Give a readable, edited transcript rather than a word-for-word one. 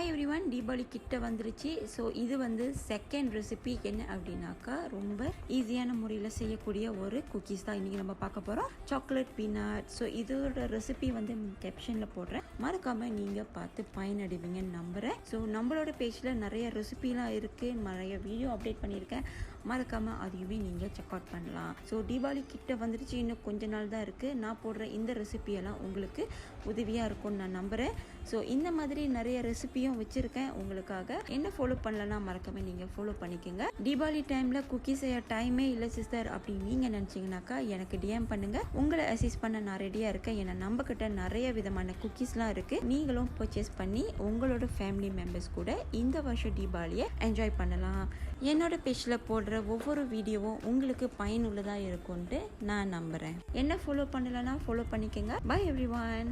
Hi every one, Deepavali கிட்ட வந்துருச்சு. So இது வந்து செகண்ட் ரெசிபி. என்ன அப்படின்னாக்கா, ரொம்ப ஈஸியான முறையில் செய்யக்கூடிய ஒரு குக்கீஸ் தான் இன்றைக்கி நம்ம பார்க்க போகிறோம். Chocolate peanut. ஸோ இதோட ரெசிபி வந்து கேப்ஷனில் போடுறேன், மறக்காமல் நீங்கள் பார்த்து பயனடைவீங்கன்னு நம்புகிறேன். ஸோ நம்மளோட பேஜில் நிறைய ரெசிபிலாம் இருக்குது, நிறைய வீடியோ அப்டேட் பண்ணியிருக்கேன், மறக்காமல் அதையுமே நீங்கள் செக் அவுட் பண்ணலாம். ஸோ தீபாவளி கிட்ட வந்துருச்சு, இன்னும் கொஞ்ச நாள் தான் இருக்குது. நான் போடுற இந்த ரெசிபியெல்லாம் உங்களுக்கு உதவியாக இருக்கும்னு நான் நம்புகிறேன். ஸோ இந்த மாதிரி நிறைய ரெசிபியும் வச்சுருக்கேன் உங்களுக்காக. என்ன ஃபாலோ பண்ணலன்னா மறக்காமல் நீங்கள் ஃபாலோ பண்ணிக்கோங்க. தீபாவளி டைமில் குக்கி செய்ய டைமே இல்லை சிஸ்டர் அப்படின்னு நீங்கள் நினச்சிங்கனாக்கா எனக்கு டிஎம் பண்ணுங்கள். உங்களை அசிஸ்ட் பண்ண நான் ரெடியாக இருக்கேன். ஏன்னா நம்மக்கிட்ட நிறைய விதமான குக்கீஸ்லாம் இருக்குது. நீங்களும் பர்ச்சேஸ் பண்ணி உங்களோட ஃபேமிலி மெம்பர்ஸ் கூட இந்த வருஷம் தீபாவளியை என்ஜாய் பண்ணலாம். என்னோட பேஜில் போடுற ஒவ்வொரு வீடியோவும் உங்களுக்கு பயனுள்ளதாக இருக்கும்ட்டு நான் நம்புகிறேன். என்ன ஃபாலோ பண்ணலன்னா ஃபாலோ பண்ணிக்கோங்க. Bye every one.